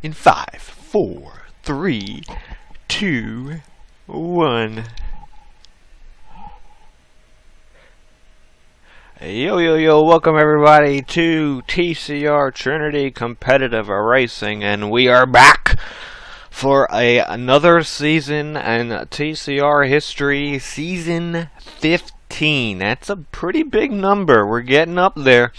In 5, 4, 3, 2, 1. Yo, welcome everybody to TCR, Trinity Competitive Racing, and we are back for another season in TCR history, season 15. That's a pretty big number. We're getting up there.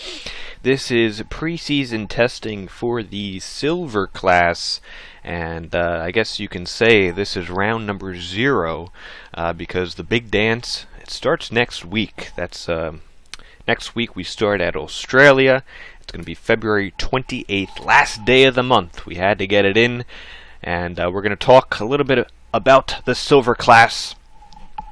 This is preseason testing for the silver class, and I guess you can say this is round number 0 because the big dance, it starts next week. That's next week we start at Australia. It's going to be February 28th, last day of the month. We had to get it in, and we're going to talk a little bit about the silver class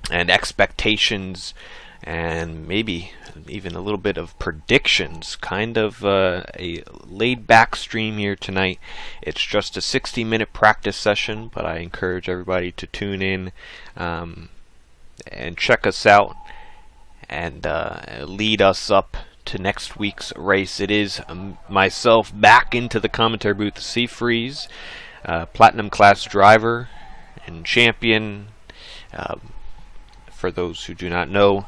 and expectations, and maybe even a little bit of predictions. Kind of a laid-back stream here tonight. It's just a 60-minute practice session, but I encourage everybody to tune in and check us out and lead us up to next week's race. It is myself back into the commentary booth, Seafreeze, Platinum class driver and champion. For those who do not know,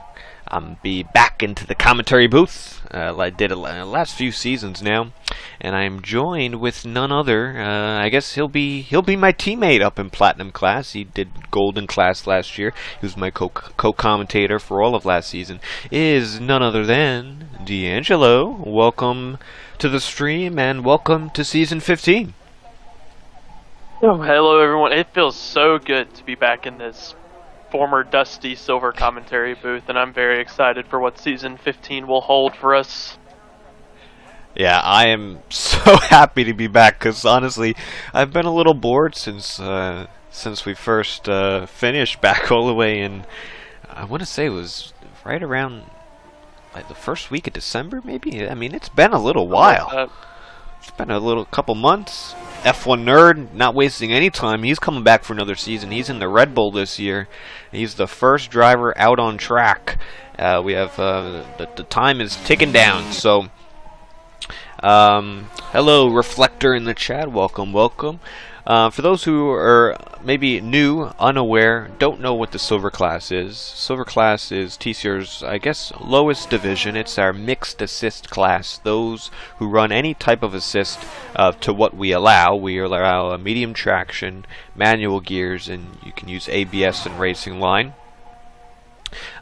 be back into the commentary booth. I did it last few seasons now, and I'm joined with none other. I guess he'll be my teammate up in Platinum class. He did Golden class last year. He was my co-commentator for all of last season. Is none other than D'Angelo. Welcome to the stream, and welcome to season 15. Oh, hello everyone. It feels so good to be back in this former dusty silver commentary booth, and I'm very excited for what season 15 will hold for us. Yeah, I am so happy to be back, because honestly, I've been a little bored since we first finished back all the way in, I want to say it was right around like the first week of December, maybe? I mean, it's been a little while. It's been a couple months. F1 Nerd, not wasting any time. He's coming back for another season. He's in the Red Bull this year. He's the first driver out on track. We have the time is ticking down. So, hello, Reflector in the chat. Welcome. For those who are maybe new, unaware, don't know what the silver class is. Silver class is TCR's, I guess, lowest division. It's our mixed assist class. Those who run any type of assist to what we allow. We allow a medium traction, manual gears, and you can use ABS and racing line.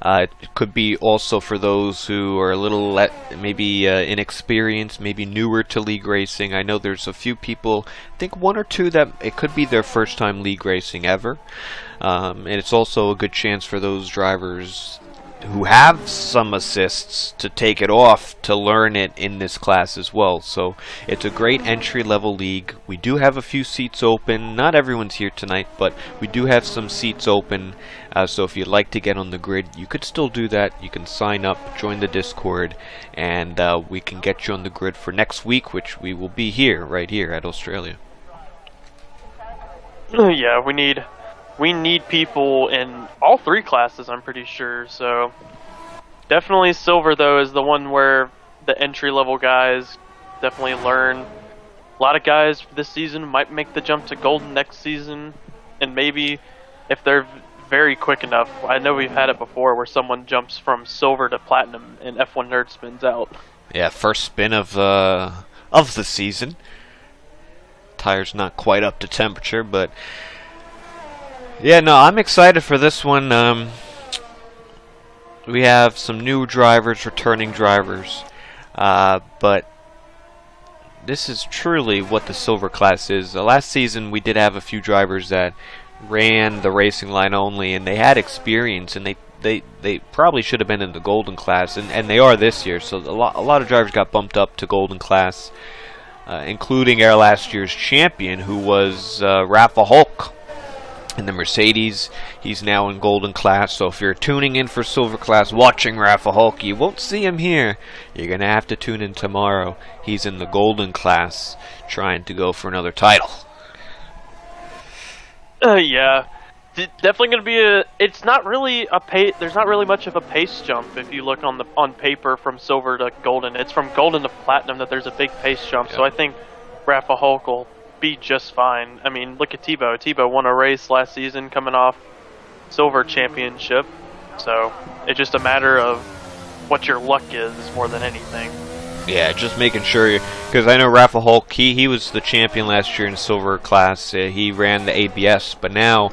It could be also for those who are a little maybe inexperienced, maybe newer to league racing. I know there's a few people, I think 1 or 2, that it could be their first time league racing ever. And it's also a good chance for those drivers who have some assists to take it off to learn it in this class as well. So it's a great entry-level league. We do have a few seats open. Not everyone's here tonight, but we do have some seats open. So if you'd like to get on the grid, you could still do that. You can sign up, join the Discord, and we can get you on the grid for next week, which we will be here, right here at Australia. Yeah, we need people in all 3 classes, I'm pretty sure. So definitely silver, though, is the one where the entry-level guys definitely learn. A lot of guys this season might make the jump to golden next season, and maybe if they're very quick enough. I know we've had it before where someone jumps from silver to platinum and F1 Nerd spins out. Yeah, first spin of the season. Tire's not quite up to temperature, but yeah, no, I'm excited for this one. We have some new drivers, returning drivers, but this is truly what the silver class is. Last season we did have a few drivers that ran the racing line only, and they had experience, and they probably should have been in the golden class, and they are this year. So a lot of drivers got bumped up to golden class, including our last year's champion, who was Rafa Hulk in the Mercedes. He's now in golden class. So if you're tuning in for silver class watching Rafa Hulk, you won't see him here. You're gonna have to tune in tomorrow. He's in the golden class trying to go for another title. Yeah, definitely going to be it's not really a there's not really much of a pace jump if you look on paper from silver to golden. It's from golden to platinum that there's a big pace jump. Yeah. So I think Rafa Hulk will be just fine. I mean, look at Tebow. Tebow won a race last season coming off silver championship. So it's just a matter of what your luck is more than anything. Yeah, just making sure, because I know Rafa Hulk, he was the champion last year in silver class. He ran the ABS, but now,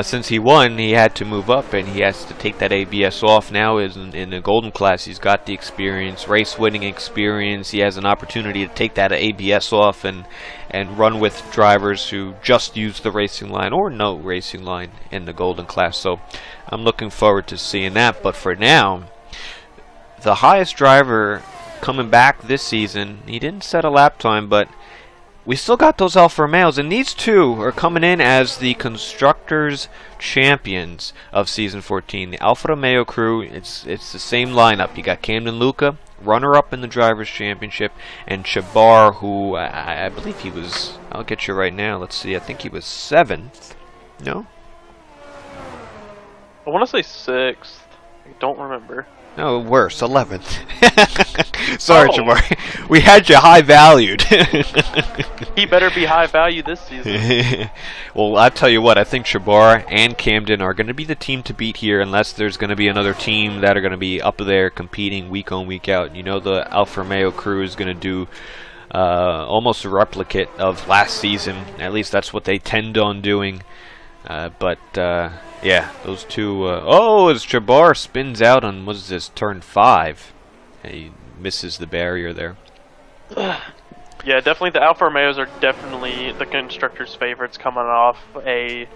since he won, he had to move up, and he has to take that ABS off. Now is in the golden class, he's got the experience, race-winning experience. He has an opportunity to take that ABS off and run with drivers who just use the racing line or no racing line in the golden class. So I'm looking forward to seeing that. But for now, the highest driver coming back this season, he didn't set a lap time, but we still got those Alfa Romeos, and these two are coming in as the Constructors Champions of Season 14. The Alfa Romeo crew, it's the same lineup. You got Camden Luca, runner-up in the Drivers' Championship, and Chabar, who I believe he was, I'll get you right now, let's see, I think he was 7th. No? I want to say 6th. I don't remember. No, worse, 11th. Sorry, Oh. Chabar. We had you high valued. He better be high value this season. Well, I'll tell you what, I think Chabar and Camden are going to be the team to beat here, unless there's going to be another team that are going to be up there competing week on, week out. You know, the Alfa Romeo crew is going to do almost a replicate of last season. At least that's what they tend on doing. Yeah, those two. As Chabar spins out on, what is this, turn 5? He misses the barrier there. Yeah, definitely the Alfa Romeos are definitely the constructors' favorites coming off a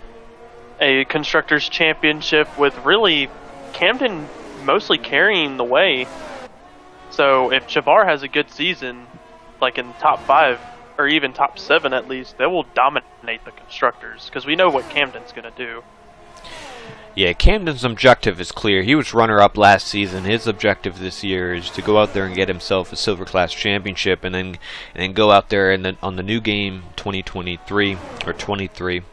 constructors' championship with really Camden mostly carrying the way. So if Chabar has a good season, like in top 5 or even top 7 at least, they will dominate the constructors because we know what Camden's going to do. Yeah, Camden's objective is clear. He was runner-up last season. His objective this year is to go out there and get himself a Silver Class championship, and then go out there and on the new game 2023 or 23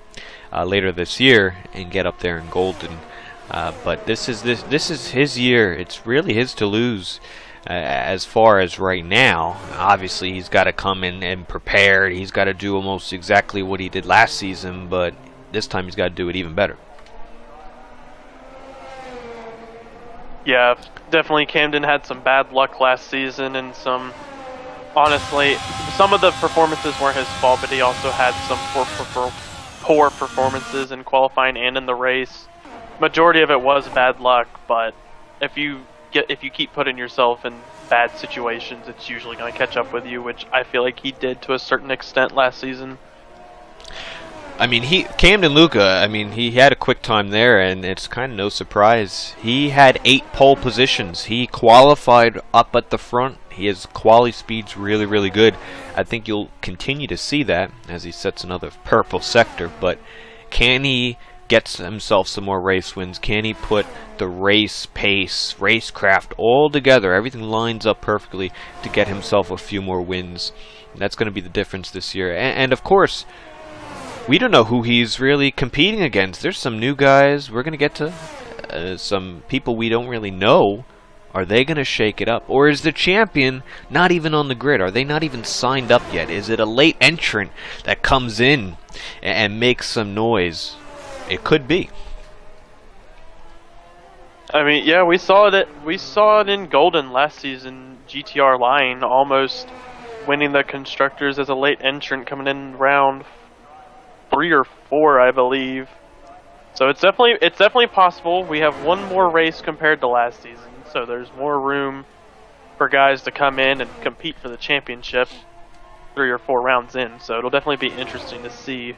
later this year and get up there in golden. But this is his year. It's really his to lose. As far as right now, obviously he's got to come in and prepared. He's got to do almost exactly what he did last season, but this time he's got to do it even better. Yeah, definitely Camden had some bad luck last season, and honestly, some of the performances weren't his fault, but he also had some poor performances in qualifying and in the race. Majority of it was bad luck, but if you keep putting yourself in bad situations, it's usually going to catch up with you, which I feel like he did to a certain extent last season. I mean, Camden Luca, he had a quick time there, and it's kind of no surprise. He had 8 pole positions. He qualified up at the front. His quali speed's really, really good. I think you'll continue to see that as he sets another purple sector, but can he get himself some more race wins? Can he put the race pace, racecraft all together? Everything lines up perfectly to get himself a few more wins. That's going to be the difference this year. And of course, we don't know who he's really competing against. There's some new guys. We're going to get to some people we don't really know. Are they going to shake it up? Or is the champion not even on the grid? Are they not even signed up yet? Is it a late entrant that comes in and makes some noise? It could be. I mean, yeah, we saw it in Golden last season. GTR Line almost winning the constructors as a late entrant coming in round 3 or 4, I believe. So it's definitely possible. We have one more race compared to last season, so there's more room for guys to come in and compete for the championship 3 or 4 rounds in. So it'll definitely be interesting to see.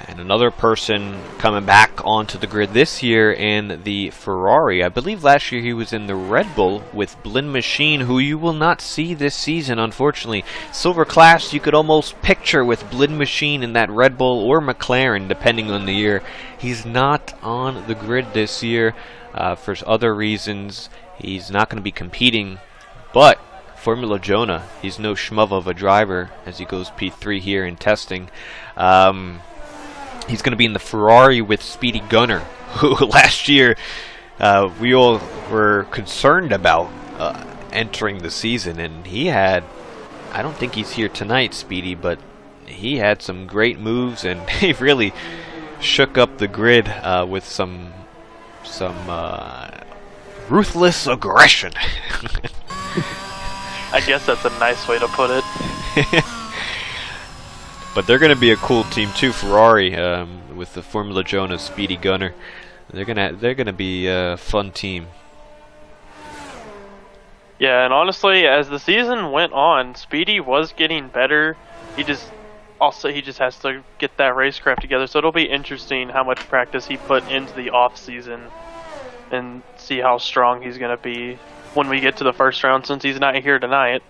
And another person coming back onto the grid this year in the Ferrari. I believe last year he was in the Red Bull with Blinn Machine, who you will not see this season, unfortunately. Silver Class you could almost picture with Blinn Machine in that Red Bull or McLaren, depending on the year. He's not on the grid this year for other reasons. He's not going to be competing, but Formula Jonah, he's no schmuv of a driver as he goes P3 here in testing. He's going to be in the Ferrari with Speedy Gunner, who last year we all were concerned about entering the season, and he had I don't think he's here tonight, Speedy, but he had some great moves, and he really shook up the grid with some ruthless aggression. I guess that's a nice way to put it. But they're going to be a cool team too, Ferrari, with the Formula Jonah Speedy Gunner. They're gonna be a fun team. Yeah, and honestly, as the season went on, Speedy was getting better. He just has to get that racecraft together. So it'll be interesting how much practice he put into the off season, and see how strong he's gonna be when we get to the first round. Since he's not here tonight.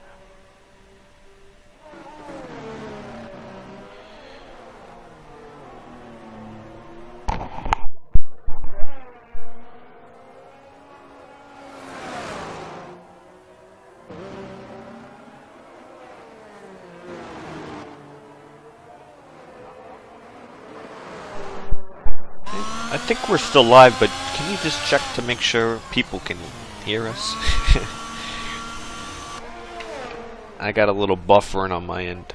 I think we're still live, but can you just check to make sure people can hear us? I got a little buffering on my end.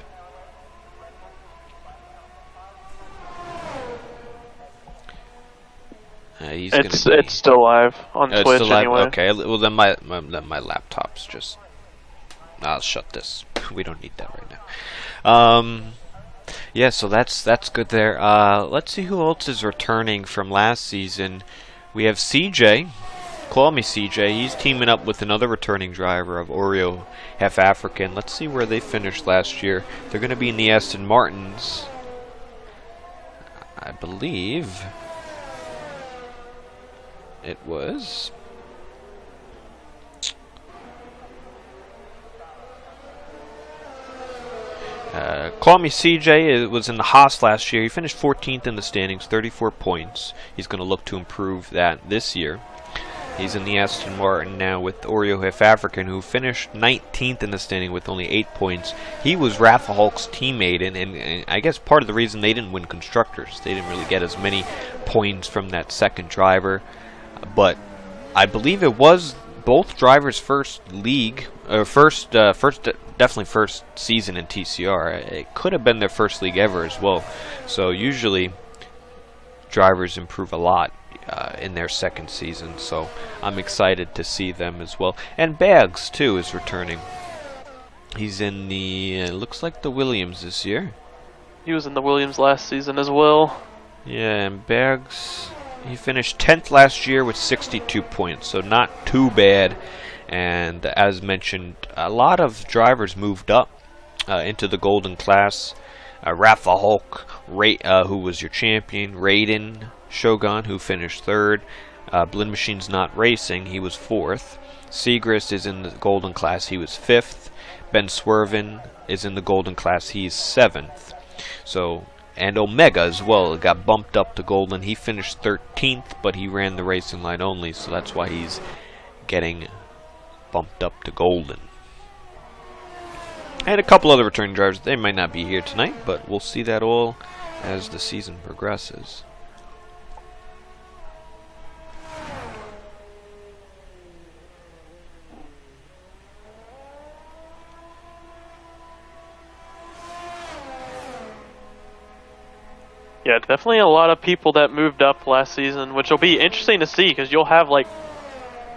It's still live on Twitch still live? anyway. Okay, well then my laptop's just. I'll shut this. We don't need that right now. Yeah, so that's good there. Let's see who else is returning from last season. We have CJ. Call me CJ. He's teaming up with another returning driver of Oreo Half African. Let's see where they finished last year. They're going to be in the Aston Martins, I believe. It was. Call me CJ. It was in the Haas last year. He finished 14th in the standings, 34 points. He's going to look to improve that this year. He's in the Aston Martin now with Oreo Half African, who finished 19th in the standing with only 8 points. He was Rafa Hulk's teammate, and I guess part of the reason they didn't win Constructors, they didn't really get as many points from that second driver. But I believe it was both drivers' first league, or definitely first season in TCR. It could have been their first league ever as well. So usually drivers improve a lot in their second season. So I'm excited to see them as well. And Bags too is returning. He's in the looks like the Williams this year. He was in the Williams last season as well. Yeah, and Bags, he finished 10th last year with 62 points, so not too bad. And as mentioned, a lot of drivers moved up into the golden class. Rafa Hulk, who was your champion. Raiden Shogun, who finished 3rd. Blend Machine's not racing, he was 4th. Segrist is in the golden class, he was 5th. Ben Swervin is in the golden class, he's 7th. So, and Omega as well got bumped up to golden. He finished 13th, but he ran the racing line only, so that's why he's getting bumped up to golden. And a couple other returning drivers. They might not be here tonight, but we'll see that all as the season progresses. Yeah, definitely a lot of people that moved up last season, which will be interesting to see because you'll have like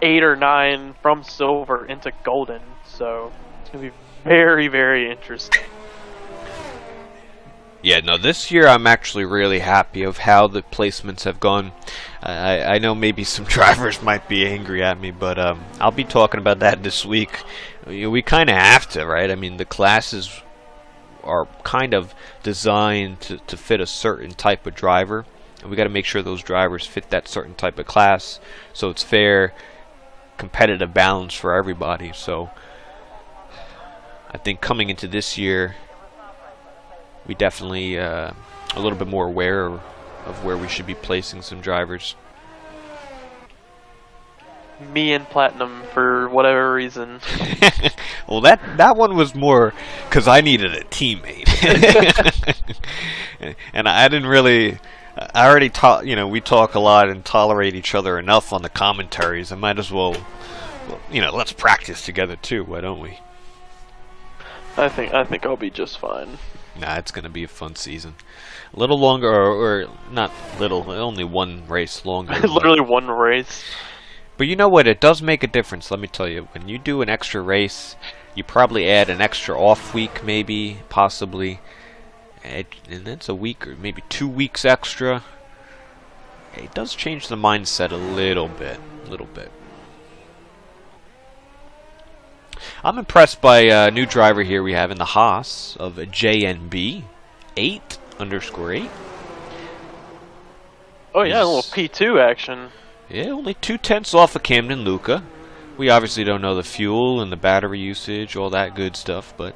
8 or 9 from silver into golden. So it's going to be very, very interesting. Yeah, no, this year I'm actually really happy of how the placements have gone. I know maybe some drivers might be angry at me, but I'll be talking about that this week. We kind of have to, right? I mean, the classes are kind of designed to fit a certain type of driver, and we got to make sure those drivers fit that certain type of class, so it's fair, competitive balance for everybody. So I think coming into this year, we definitely a little bit more aware of where we should be placing some drivers. Me and Platinum, for whatever reason. Well, that one was more because I needed a teammate, and I didn't really. I already we talk a lot and tolerate each other enough on the commentaries. I might as well, let's practice together too. Why don't we? I think I'll be just fine. Nah, it's gonna be a fun season. A little longer, or not little, only one race longer. Literally one race. But you know what? It does make a difference. Let me tell you. When you do an extra race, you probably add an extra off week, maybe, possibly, and that's a week or maybe 2 weeks extra. It does change the mindset a little bit. I'm impressed by a new driver here we have in the Haas of JNB 8_8. Oh yeah, a little P2 action. Yeah, only 2/10 off of Camden Luca. We obviously don't know the fuel and the battery usage, all that good stuff, but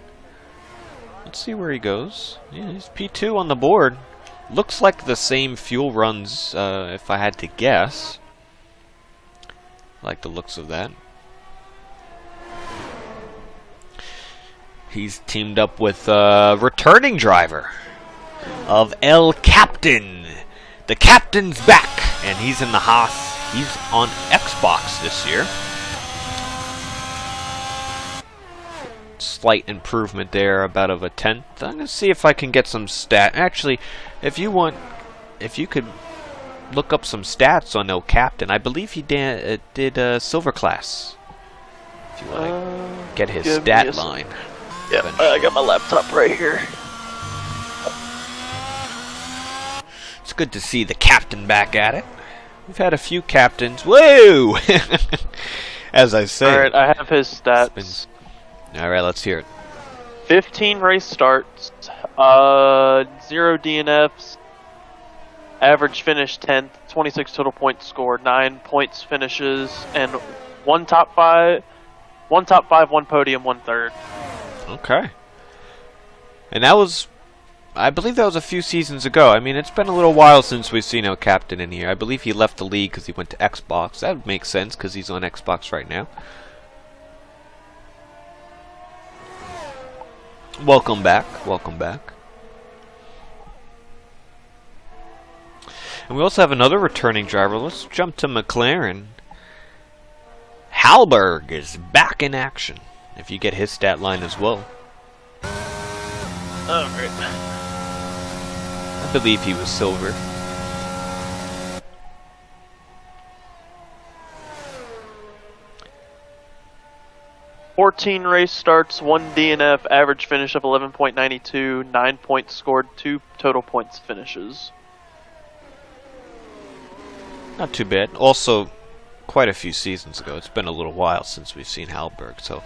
let's see where he goes. Yeah, he's P2 on the board. Looks like the same fuel runs, if I had to guess. Like the looks of that. He's teamed up with a returning driver of El Captain. The Captain's back, and he's in the Haas. He's on Xbox this year. Slight improvement there, about of a 10th. I'm gonna see if I can get some stat. Actually, if you could look up some stats on El Captain. I believe he did silver class. If you want to get his stat line. Yeah, I got my laptop right here. It's good to see the captain back at it. We've had a few captains. Whoa! As I say. Alright, I have his stats. Alright, let's hear it. 15 race starts, 0 DNFs, average finish 10th, 26 total points scored, 9 points finishes, and 1 top 5, 1 podium, 1 third. Okay. And that was, I believe that was a few seasons ago. I mean, it's been a little while since we've seen El Captain in here. I believe he left the league because he went to Xbox. That would make sense because he's on Xbox right now. Welcome back. Welcome back. And we also have another returning driver. Let's jump to McLaren. Halberg is back in action. If you get his stat line as well. Alright. I believe he was silver. "14 race starts, 1 DNF, average finish of 11.92, 9 points scored, 2 total points finishes." Not too bad. Also, quite a few seasons ago. It's been a little while since we've seen Halberg, so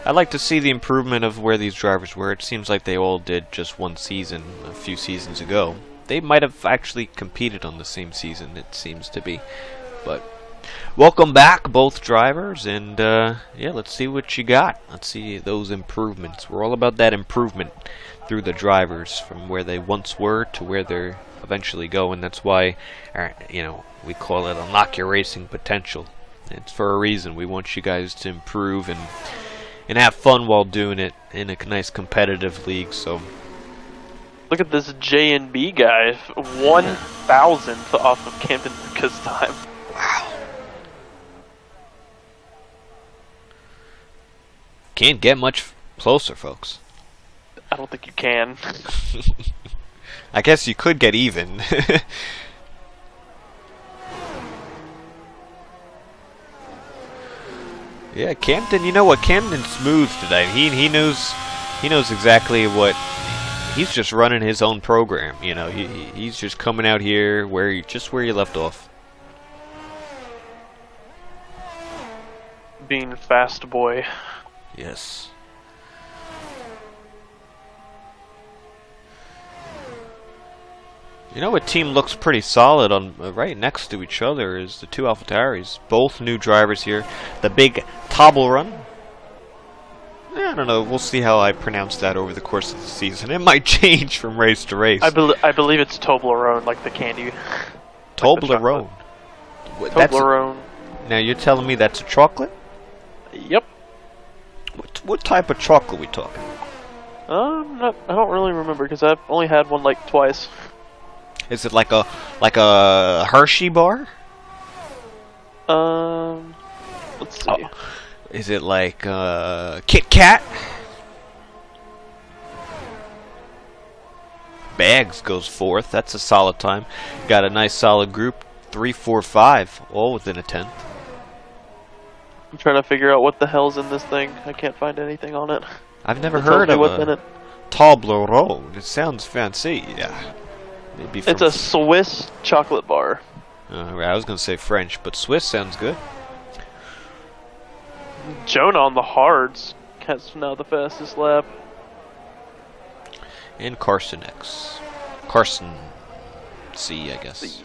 I'd like to see the improvement of where these drivers were. It seems like they all did just one season a few seasons ago. They might have actually competed on the same season, it seems to be. But welcome back, both drivers, and yeah, let's see what you got. Let's see those improvements. We're all about that improvement through the drivers from where they once were to where they're eventually going. That's why, you know, we call it Unlock Your Racing Potential. It's for a reason. We want you guys to improve and have fun while doing it in a nice competitive league. So look at this JNB guy, 1,000th off of Camden Lucas time. Wow. Can't get much closer, folks. I don't think you can. I guess you could get even. Yeah, Camden. You know what? Camden's smooth today. He knows exactly what. He's just running his own program. You know, he's just coming out here where you left off. Being fast boy. Yes. You know what team looks pretty solid on right next to each other is the two AlphaTauris. Both new drivers here. The big Toblerone. I don't know. We'll see how I pronounce that over the course of the season. It might change from race to race. I believe it's Toblerone, like the candy. Toblerone. Like Toblerone. Now you're telling me that's a chocolate? Yep. What type of chocolate we talking? I don't really remember because I've only had one like twice. Is it like a Hershey bar? Let's see. Oh. Is it like Kit Kat? Bags goes fourth. That's a solid time. Got a nice solid group. 3, 4, 5, all within a tenth. I'm trying to figure out what the hell's in this thing. I can't find anything on it. I've never heard of what's in it. Table Road. It sounds fancy. Yeah. Maybe It's a Swiss chocolate bar. I was gonna say French, but Swiss sounds good. Jonah on the hards has now the fastest lap. And Carson X. Carson C, I guess. C.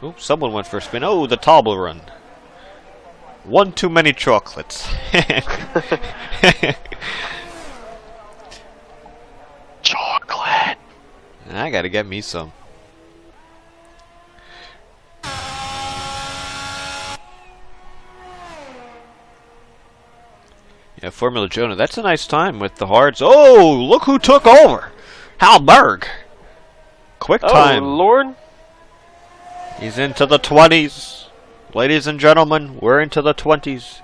Oh, someone went for a spin. Oh, the table run. One too many chocolates. Chocolate. I gotta get me some. Yeah, Formula Jonah. That's a nice time with the hards. Oh, look who took over. Halberg. Quick time. Oh, Lord. He's into the 20s. Ladies and gentlemen, we're into the 20s.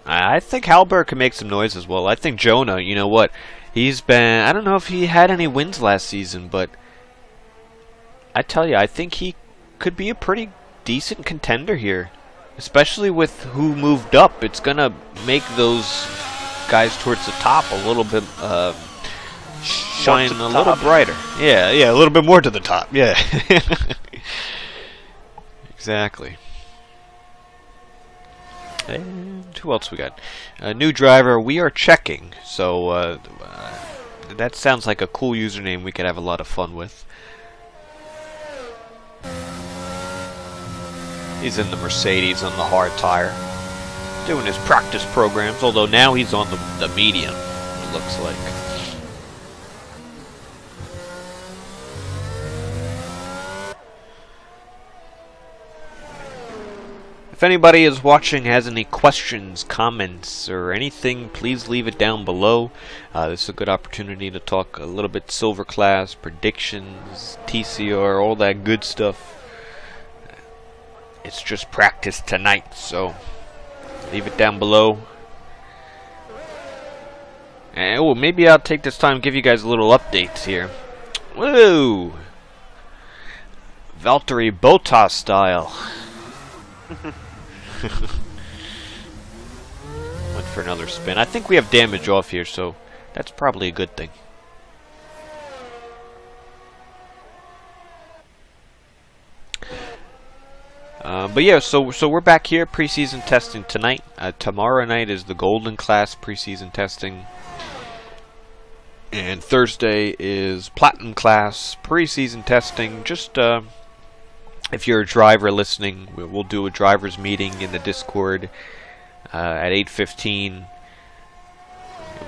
I think Halberg can make some noise as well. I think Jonah, you know what? He's been... I don't know if he had any wins last season, but... I tell you, I think he could be a pretty decent contender here. Especially with who moved up. It's going to make those guys towards the top a little bit... shine a little brighter. Yeah, a little bit more to the top. Yeah. Exactly. And who else we got? A new driver. We are checking. So that sounds like a cool username we could have a lot of fun with. He's in the Mercedes on the hard tire, doing his practice programs. Although now he's on the medium. It looks like. If anybody is watching has any questions, comments, or anything, please leave it down below. This is a good opportunity to talk a little bit Silver Class, predictions, TCR, all that good stuff. It's just practice tonight, so leave it down below. And well, maybe I'll take this time to give you guys a little updates here. Woo! Valtteri Bottas style. Went for another spin. I think we have damage off here, so that's probably a good thing. But yeah, so we're back here, preseason testing tonight. Tomorrow night is the Golden Class preseason testing. And Thursday is Platinum Class preseason testing. Just if you're a driver listening, we'll do a driver's meeting in the Discord at 8:15.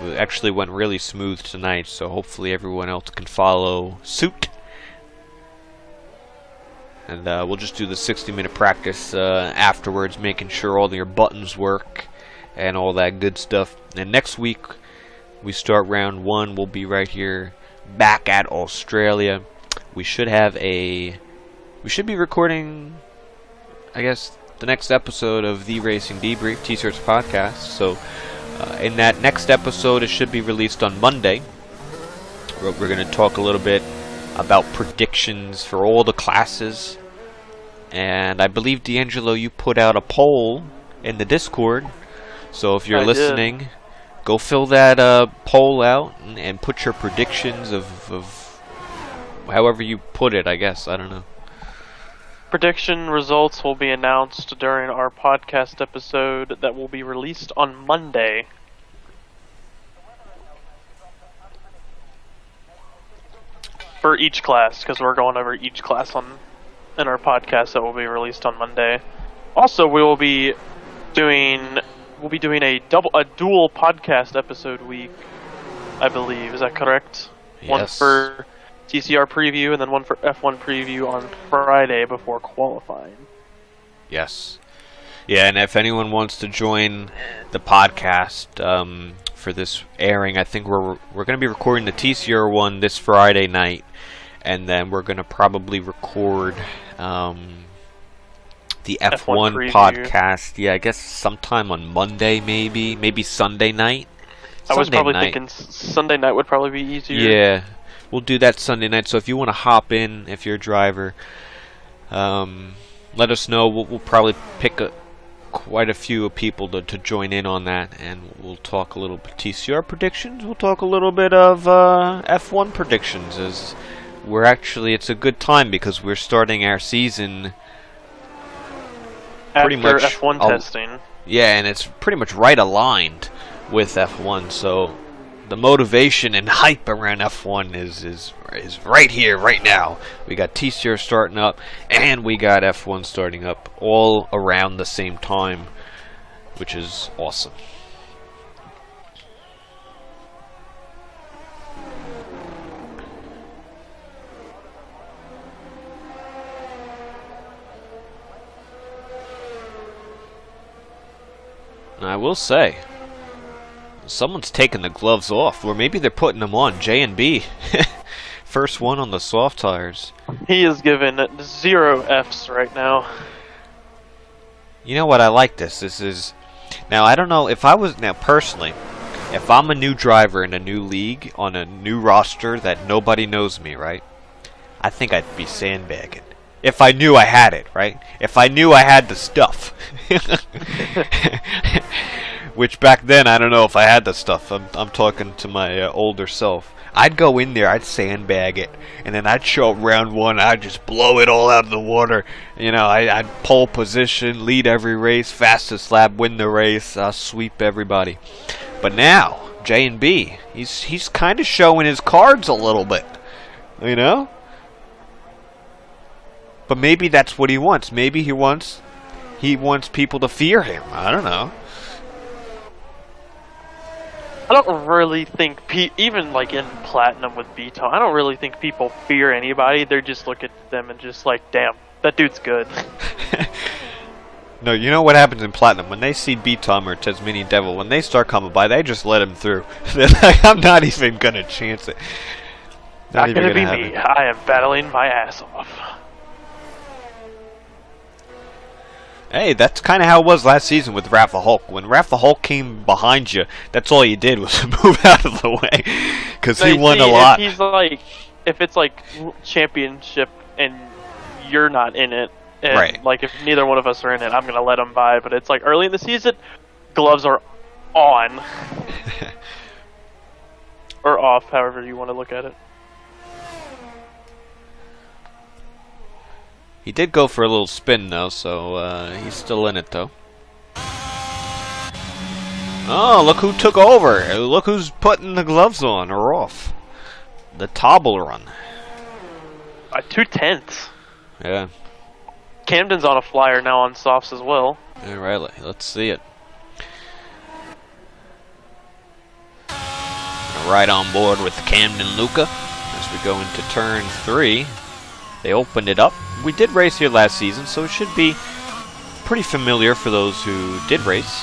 It actually went really smooth tonight, so hopefully everyone else can follow suit. And we'll just do the 60-minute practice afterwards, making sure all your buttons work and all that good stuff. And next week, we start round 1. We'll be right here back at Australia. We should be recording, I guess, the next episode of The Racing Debrief, TCR's podcast. So in that next episode, it should be released on Monday. We're going to talk a little bit about predictions for all the classes. And I believe, D'Angelo, you put out a poll in the Discord. So if you're listening, go fill that poll out and put your predictions of however you put it, I guess. I don't know. Prediction results will be announced during our podcast episode that will be released on Monday. For each class, because we're going over each class in our podcast that will be released on Monday. Also, we will be doing a dual podcast episode week, I believe. Is that correct? Yes. One for TCR preview and then one for F1 preview on Friday before qualifying. Yes. Yeah, and if anyone wants to join the podcast for this airing, I think we're going to be recording the TCR one this Friday night, and then we're going to probably record the the F1 F1 preview. podcast. Yeah, I guess sometime on Monday, maybe Sunday night. I was probably night. thinking Sunday night would probably be easier. Yeah, we'll do that Sunday night. So if you want to hop in, if you're a driver, let us know. We'll probably pick quite a few people to join in on that, and we'll talk a little bit TCR predictions. We'll talk a little bit of F1 predictions. As it's a good time because we're starting our season After pretty much F1 testing. Yeah, and it's pretty much right aligned with F1. So the motivation and hype around F1 is right here, right now. We got TCR starting up, and we got F1 starting up all around the same time, which is awesome. And I will say, someone's taking the gloves off, or maybe they're putting them on. J&B, first one on the soft tires. He is given 0 Fs right now. You know what? I like this. This is now. I don't know if I was personally, if I'm a new driver in a new league on a new roster that nobody knows me, right? I think I'd be sandbagging. If I knew I had it, right? If I knew I had the stuff. Which back then, I don't know if I had the stuff. I'm talking to my older self. I'd go in there, I'd sandbag it, and then I'd show up round one, I'd just blow it all out of the water. You know, I'd pole position, lead every race, fastest lap, win the race, sweep everybody. But now, J&B, he's kind of showing his cards a little bit, you know? But maybe that's what he wants. Maybe he wants people to fear him. I don't know. I don't really think even like in Platinum with Beaton, I don't really think people fear anybody. They just look at them and just like, damn, that dude's good. No, you know what happens in Platinum? When they see B-Tom or Tasmanian Devil, when they start coming by, they just let him through. They're like, I'm not even going to chance it. Not going to be me. I am battling my ass off. Hey, that's kind of how it was last season with Rafa Hulk. When Rafa Hulk came behind you, that's all you did was move out of the way. Because he won a lot. If it's like championship and you're not in it, and right. Like if neither one of us are in it, I'm going to let him by. But it's like early in the season, gloves are on. Or off, however you want to look at it. He did go for a little spin, though, so he's still in it, though. Oh, look who took over. Look who's putting the gloves on or off. The Tobble run. 2/10. Yeah. Camden's on a flyer now on softs as well. All right, let's see it. Right on board with Camden Luca as we go into turn 3. They opened it up. We did race here last season, so it should be pretty familiar for those who did race.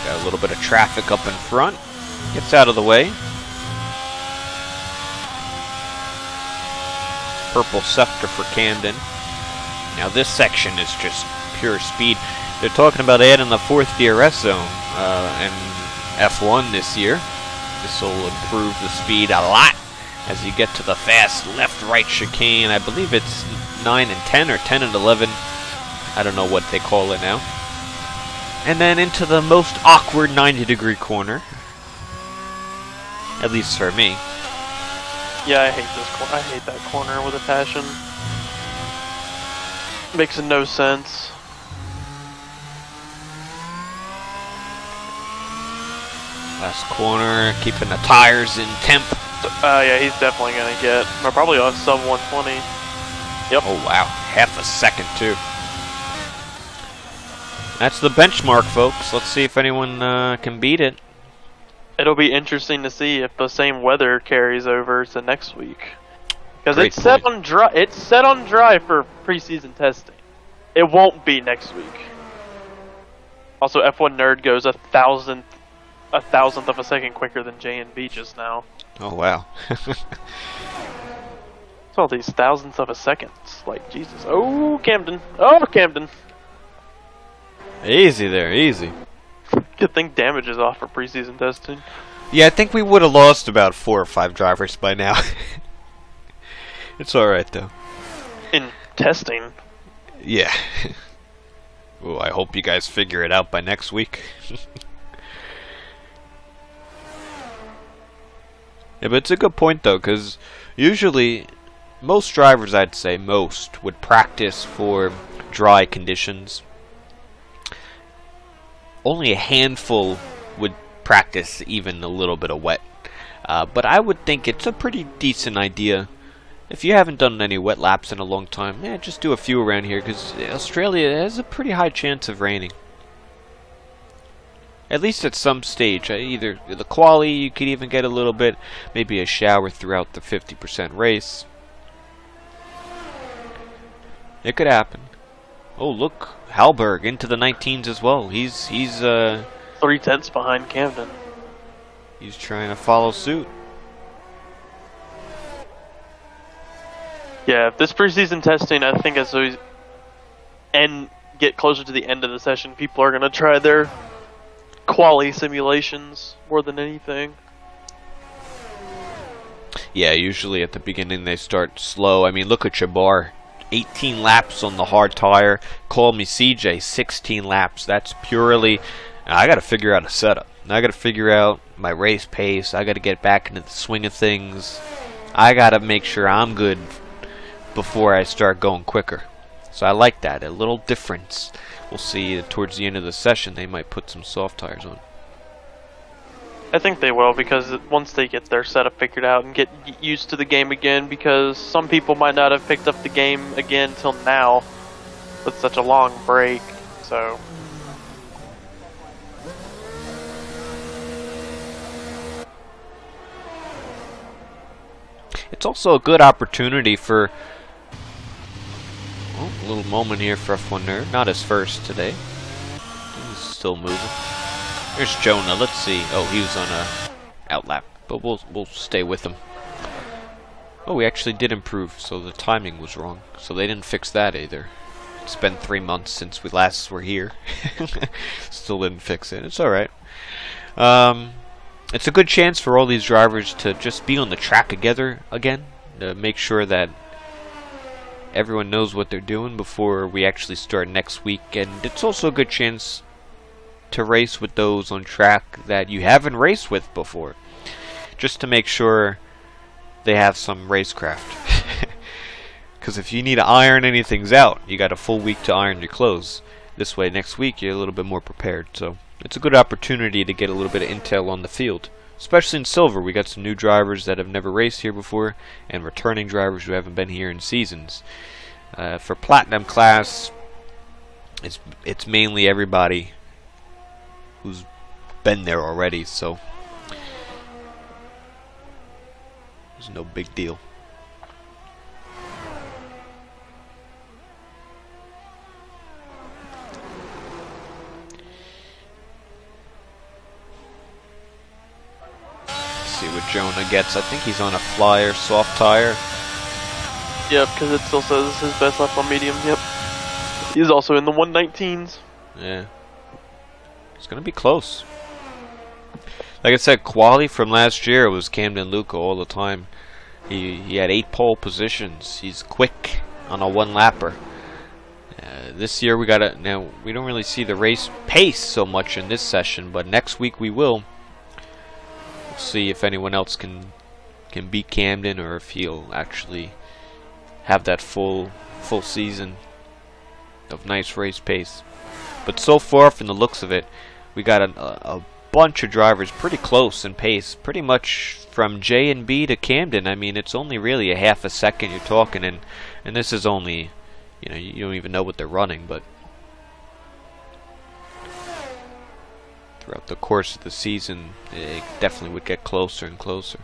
Got a little bit of traffic up in front. Gets out of the way. Purple Scepter for Camden. Now this section is just pure speed. They're talking about adding the 4th DRS zone in F1 this year. This will improve the speed a lot as you get to the fast left-right chicane. I believe it's 9 and 10 or 10 and 11. I don't know what they call it now. And then into the most awkward 90-degree corner. At least for me. Yeah, I hate this corner. I hate that corner with a passion. Makes no sense. Last corner, keeping the tires in temp. Yeah, he's definitely going to get, probably off sub 120. Yep. Oh, wow. Half a second, too. That's the benchmark, folks. Let's see if anyone can beat it. It'll be interesting to see if the same weather carries over to next week. Because Great it's set point. on dry. It's set on dry for preseason testing. It won't be next week. Also, F1 Nerd goes a thousandth of a second quicker than J&B just now. Oh, wow. It's all these thousandths of a second. Like, Jesus. Oh, Camden. Oh, Camden. Easy there, easy. Good thing damage is off for preseason testing. Yeah, I think we would have lost about 4 or 5 drivers by now. It's alright, though. In testing. Yeah. Oh, I hope you guys figure it out by next week. Yeah, but it's a good point, though, because usually most drivers, I'd say most, would practice for dry conditions. Only a handful would practice even a little bit of wet. But I would think it's a pretty decent idea. If you haven't done any wet laps in a long time, yeah, just do a few around here, because Australia has a pretty high chance of raining. At least at some stage. Either the quali, you could even get a little bit, maybe a shower throughout the 50% race. It could happen. Oh, look, Halberg into the 19s as well. He's 3/10 behind Camden. He's trying to follow suit. Yeah, if this preseason testing, I think as we get closer to the end of the session, people are gonna try their quali simulations more than anything. Yeah, usually at the beginning they start slow. I mean, look at Jabbar. 18 laps on the hard tire. Call me CJ, 16 laps. That's purely... I got to figure out a setup. I got to figure out my race pace. I got to get back into the swing of things. I got to make sure I'm good before I start going quicker. So I like that. A little difference. We'll see towards the end of the session they might put some soft tires on. I think they will, because once they get their setup figured out and get used to the game again, because some people might not have picked up the game again till now with such a long break. So it's also a good opportunity for... Oh, a little moment here for F1 Nerd. Not his first today. He's still moving. Here's Jonah. Let's see. Oh, he was on a outlap, but we'll stay with him. Oh, we actually did improve, so the timing was wrong. So they didn't fix that either. It's been 3 months since we last were here. Still didn't fix it. It's all right. It's a good chance for all these drivers to just be on the track together again, to make sure that everyone knows what they're doing before we actually start next week. And it's also a good chance to race with those on track that you haven't raced with before, just to make sure they have some racecraft. Because if you need to iron anything's out, you got a full week to iron your clothes. This way next week you're a little bit more prepared. So it's a good opportunity to get a little bit of intel on the field, especially in silver. We got some new drivers that have never raced here before, and returning drivers who haven't been here in seasons. For platinum class, it's mainly everybody who's been there already, so there's no big deal. Let's see what Jonah gets. I think he's on a flyer, soft tire. yep, because it still says his best lap on medium. Yep, he's also in the 119s. Yeah. It's going to be close. Like I said, quality from last year was Camden Luca all the time. He had 8 pole positions. He's quick on a one-lapper. This year we gotta... Now, we don't really see the race pace so much in this session, but next week we will. We'll see if anyone else can beat Camden, or if he'll actually have that full season of nice race pace. But so far, from the looks of it, we got a bunch of drivers pretty close in pace, pretty much from J and B to Camden. I mean, it's only really a half a second you're talking, and this is only, you don't even know what they're running, but throughout the course of the season, it definitely would get closer and closer.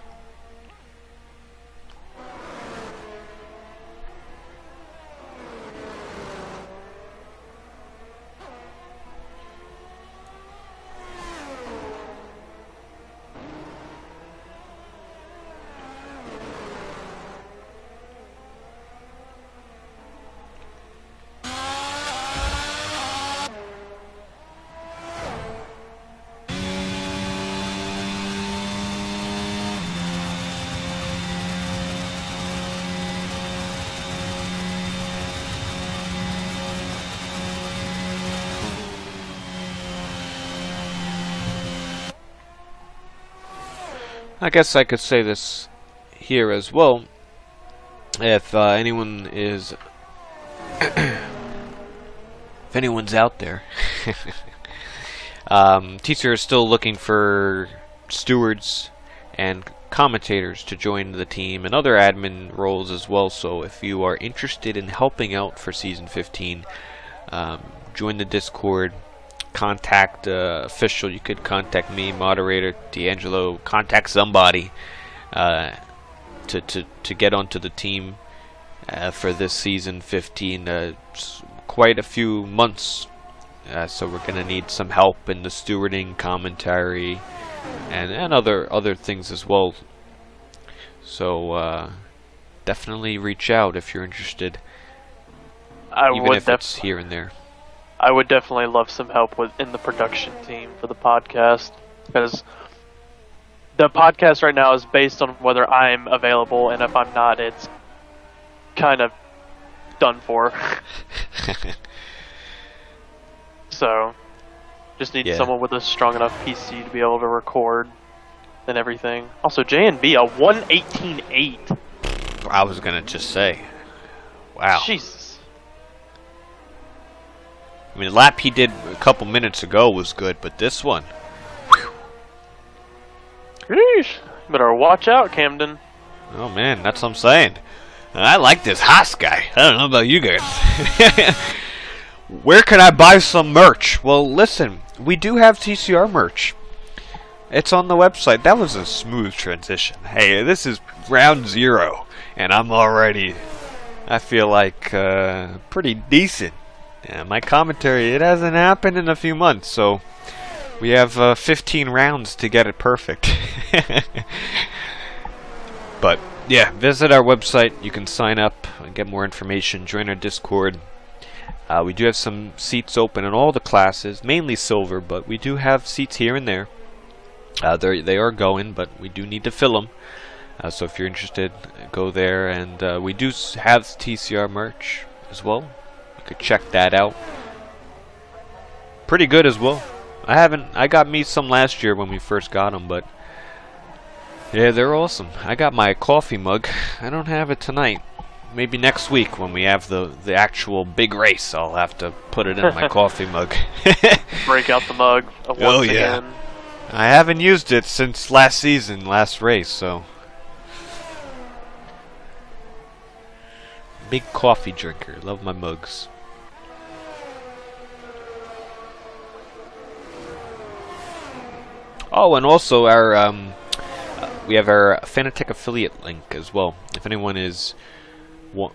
I guess I could say this here as well. If anyone is, if anyone's out there, TCR is still looking for stewards and commentators to join the team and other admin roles as well. So if you are interested in helping out for season 15, join the Discord. Contact official. You could contact me, moderator D'Angelo. Contact somebody to get onto the team for this season 15. Quite a few months, so we're gonna need some help in the stewarding, commentary, and other things as well. So definitely reach out if you're interested, even if it's here and there. I would definitely love some help in the production team for the podcast, because the podcast right now is based on whether I'm available, and if I'm not, it's kind of done for. So, just need someone with a strong enough PC to be able to record and everything. Also, J&B, a 1:18.8. I was gonna just say, wow. Jesus. I mean, the lap he did a couple minutes ago was good, but this one, Yeesh. Better watch out, Camden. oh man, that's what I'm saying. I like this Haas guy. I don't know about you guys. Where can I buy some merch? Well, listen, we do have TCR merch. It's on the website. That was a smooth transition. Hey, this is round 0, and I'm already, I feel like, pretty decent. Yeah, my commentary, it hasn't happened in a few months, so we have 15 rounds to get it perfect. But, yeah, visit our website. You can sign up and get more information. Join our Discord. We do have some seats open in all the classes, mainly silver, but we do have seats here and there. They are going, but we do need to fill them. So if you're interested, go there. And we do have TCR merch as well. Could check that out. Pretty good as well. I got me some last year when we first got them, but yeah, they're awesome. I got my coffee mug. I don't have it tonight. Maybe next week when we have the actual big race, I'll have to put it in my coffee mug. Break out the mug once again. I haven't used it since last race, so big coffee drinker. Love my mugs. Oh, and also we have our Fanatec affiliate link as well. If anyone is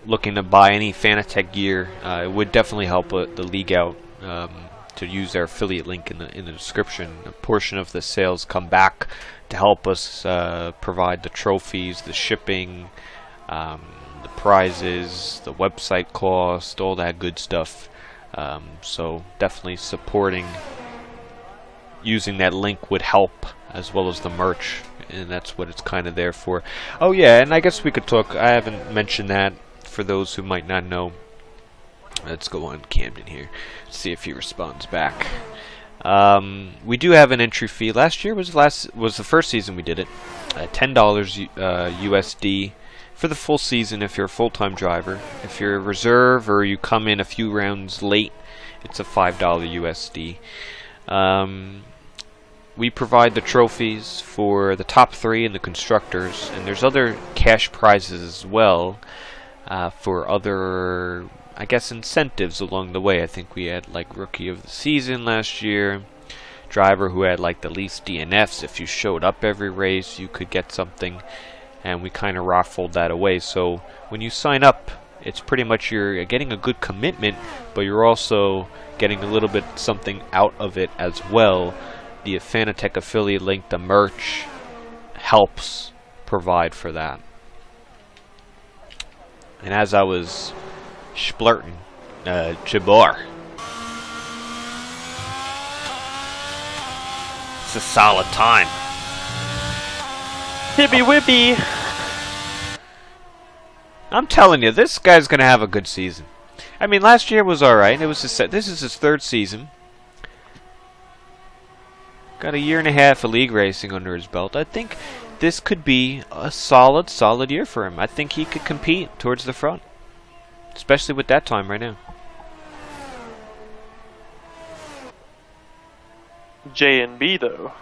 looking to buy any Fanatec gear, it would definitely help the league out to use our affiliate link in the description. A portion of the sales come back to help us provide the trophies, the shipping, the prizes, the website cost, all that good stuff. So definitely supporting. Using that link would help, as well as the merch, and that's what it's kind of there for. Oh yeah, and I guess we could talk. I haven't mentioned that for those who might not know. Let's go on Camden here, see if he responds back. We do have an entry fee. Last year was the first season we did it. $10 USD for the full season if you're a full-time driver. If you're a reserve or you come in a few rounds late, it's a $5 USD. We provide the trophies for the top 3 in the constructors, and there's other cash prizes as well for other, I guess, incentives along the way. I think we had like Rookie of the Season last year, driver who had like the least DNFs. If you showed up every race, you could get something, and we kind of raffled that away. So when you sign up, it's pretty much you're getting a good commitment, but you're also getting a little bit something out of it as well. The Fanatec affiliate link, the merch, helps provide for that. And as I was splurting, Jabbar. It's a solid time. Hippy whippy. I'm telling you, this guy's gonna have a good season. I mean, last year was alright. This is his 3rd season. Got a year and a half of league racing under his belt. I think this could be a solid year for him. I think he could compete towards the front, especially with that time right now. J and B though.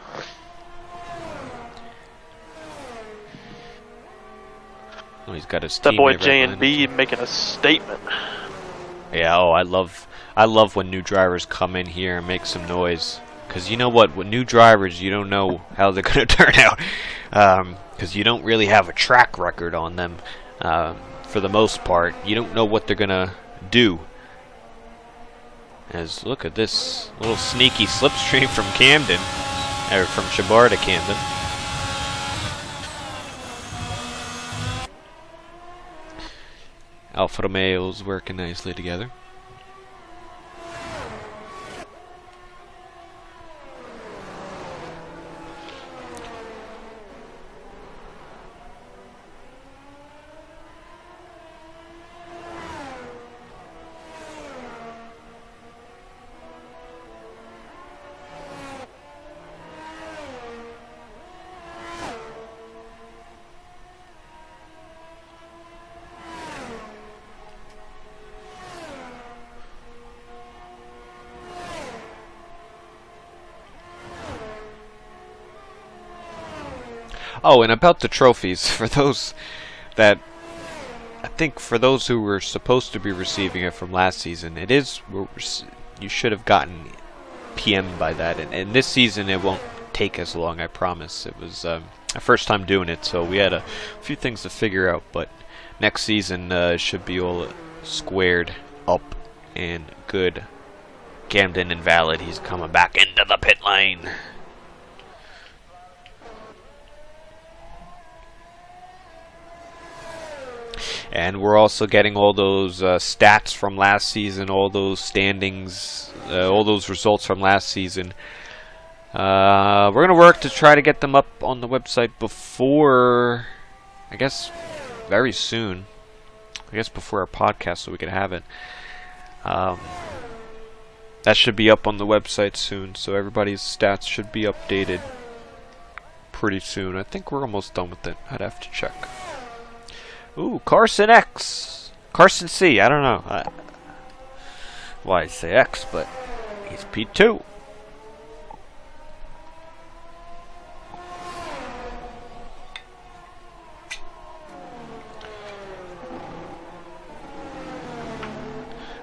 Oh, he's got his That boy teammate J right and behind B him. making a statement. Yeah, oh, I love when new drivers come in here and make some noise. Because you know what? With new drivers, you don't know how they're going to turn out. Because you don't really have a track record on them for the most part. You don't know what they're going to do. As look at this little sneaky slipstream from Camden. Or from Shabar to Camden. Alfa Romeo's working nicely together. Oh, and about the trophies, for those that, I think for those who were supposed to be receiving it from last season, it is, you should have gotten PM by that, and this season it won't take as long, I promise. It was our first time doing it, so we had a few things to figure out, but next season should be all squared up and good. Camden invalid, he's coming back into the pit lane. And we're also getting all those stats from last season, all those standings, all those results from last season. We're going to work to try to get them up on the website before, I guess, very soon. I guess before our podcast so we can have it. That should be up on the website soon, so everybody's stats should be updated pretty soon. I think we're almost done with it. I'd have to check. Ooh, Carson X. Carson C. I don't know why I say X, but he's P2.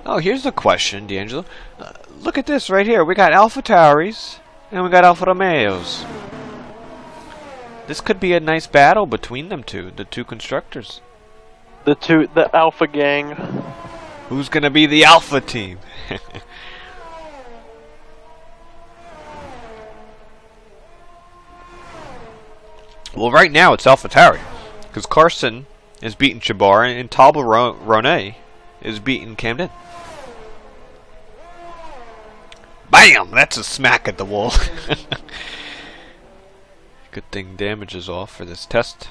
Oh, here's a question, D'Angelo. Look at this right here. We got Alpha Tauris and we got Alfa Romeos. This could be a nice battle between them two, the two constructors. The Alpha gang. Who's gonna be the Alpha team? Well, right now it's Alpha Tauri, because Carson is beating Shabar and Talbot Rone is beating Camden. Bam! That's a smack at the wall. Good thing damage is off for this test.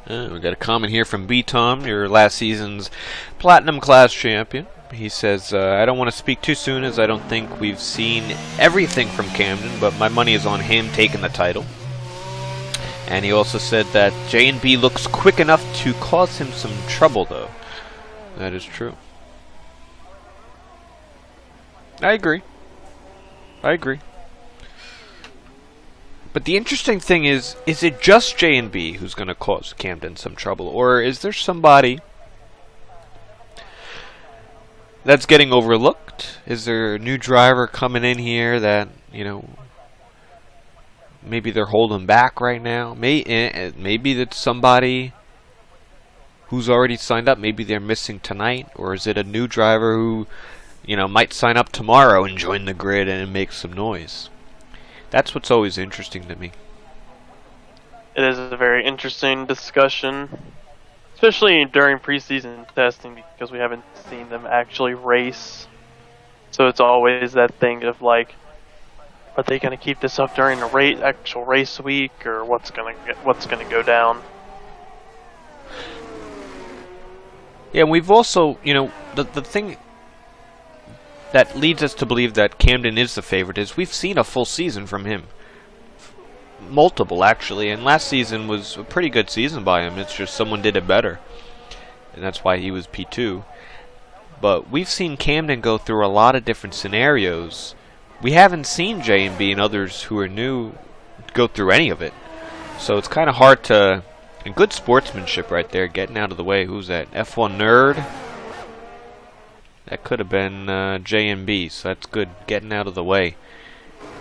We got a comment here from B-Tom, your last season's Platinum Class champion. He says, I don't want to speak too soon as I don't think we've seen everything from Camden, but my money is on him taking the title. And he also said that J&B looks quick enough to cause him some trouble, though. That is true. I agree. But the interesting thing is it just J&B who's going to cause Camden some trouble? Or is there somebody that's getting overlooked? Is there a new driver coming in here that, you know, maybe they're holding back right now? Maybe that's somebody who's already signed up. Maybe they're missing tonight. Or is it a new driver who, you know, might sign up tomorrow and join the grid and make some noise? That's what's always interesting to me. It is a very interesting discussion, especially during preseason testing, because we haven't seen them actually race. So it's always that thing of like, Are they going to keep this up during the actual race week, or what's going to go down? Yeah, and we've also, you know, the thing that leads us to believe that Camden is the favorite is we've seen a full season from him. Multiple, actually, and last season was a pretty good season by him. It's just someone did it better, and that's why he was P2. But we've seen Camden go through a lot of different scenarios. We haven't seen J&B and others who are new go through any of it. So it's kind of hard to... And good sportsmanship right there, getting out of the way. Who's that? F1 Nerd? That could have been J&B, so that's good. Getting out of the way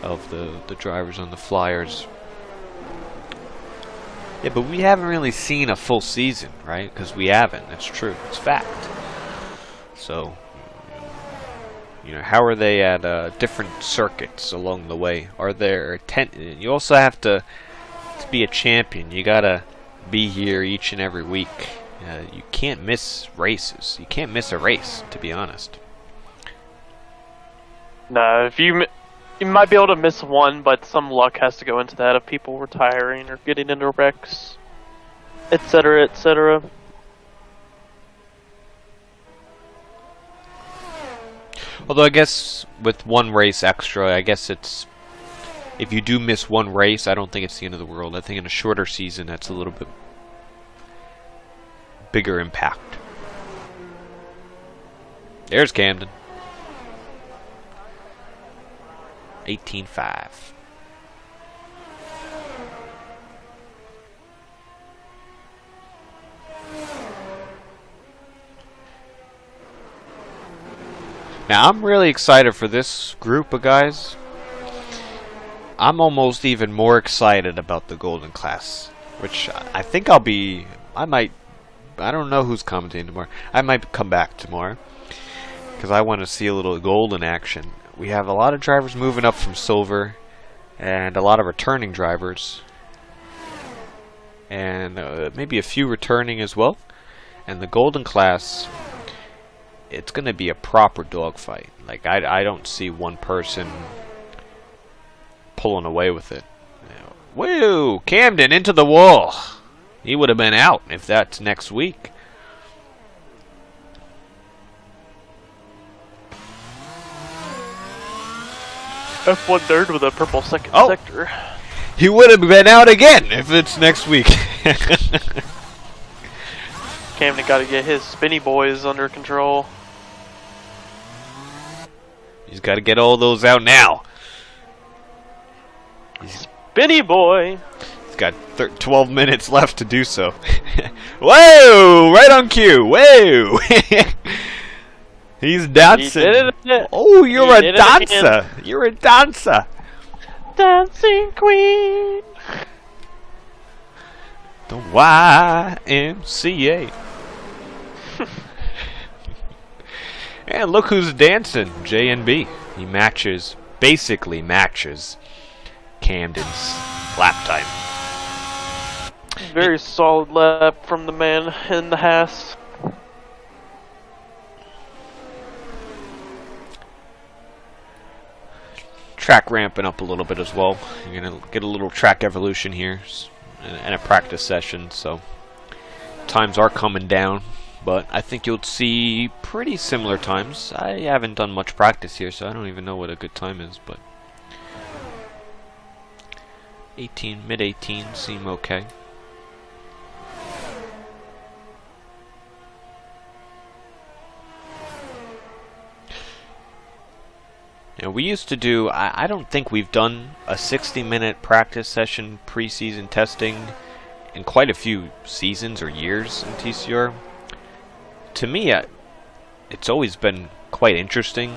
of the drivers on the Flyers. Yeah, but we haven't really seen a full season, right? Because we haven't. That's true. It's fact. So, you know, how are they at different circuits along the way? Are there you also have to be a champion. You gotta be here each and every week. You can't miss races. You can't miss a race, to be honest. No, if you might be able to miss one, but some luck has to go into that of people retiring or getting into wrecks, etc., etc. Although I guess with one race extra, I guess it's... If you do miss one race, I don't think it's the end of the world. I think in a shorter season, that's a little bit bigger impact. There's Camden. 18.5. Now, I'm really excited for this group of guys. I'm almost even more excited about the Golden Class, which I think I'll be... I don't know who's commenting tomorrow. I might come back tomorrow, because I want to see a little Golden action. We have a lot of drivers moving up from Silver, and a lot of returning drivers. And maybe a few returning as well. And the Golden Class... It's going to be a proper dogfight. Like, I don't see one person pulling away with it. Woo! Camden into the wall! He would have been out if that's next week. F1 Nerd with a purple sector. He would have been out again if it's next week. Camden got to get his spinny boys under control. He's got to get all those out now. Spinny boy! He's got 12 minutes left to do so. Whoa! Right on cue. Whoa! He's dancing. Oh, you're a dancer. You're a dancer. Dancing queen. The YMCA. And look who's dancing. J&B. He basically matches Camden's lap time. Very solid lap from the man in the Haas. Track ramping up a little bit as well. You're going to get a little track evolution here and a practice session, so times are coming down. But I think you'll see pretty similar times. I haven't done much practice here, so I don't even know what a good time is, but mid-18 seem okay. You know, we used to do, I don't think we've done a 60-minute practice session preseason testing in quite a few seasons or years in TCR. To me, it's always been quite interesting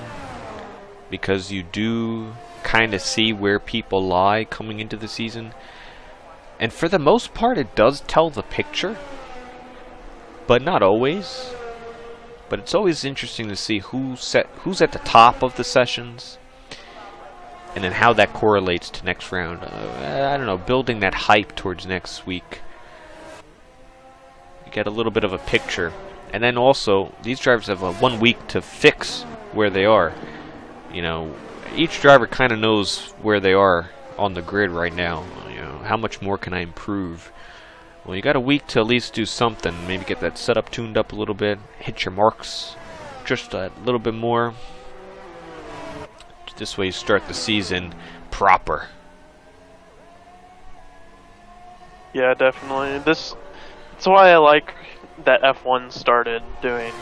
because you do kind of see where people lie coming into the season. And for the most part, it does tell the picture, but not always. But it's always interesting to see who's at the top of the sessions, and then how that correlates to next round. I don't know, building that hype towards next week. You get a little bit of a picture. And then also, these drivers have 1 week to fix where they are. You know, each driver kind of knows where they are on the grid right now. You know, how much more can I improve? Well, you got a week to at least do something. Maybe get that setup tuned up a little bit, hit your marks just a little bit more. This way you start the season proper. Yeah, definitely. That's why I like that F1 started doing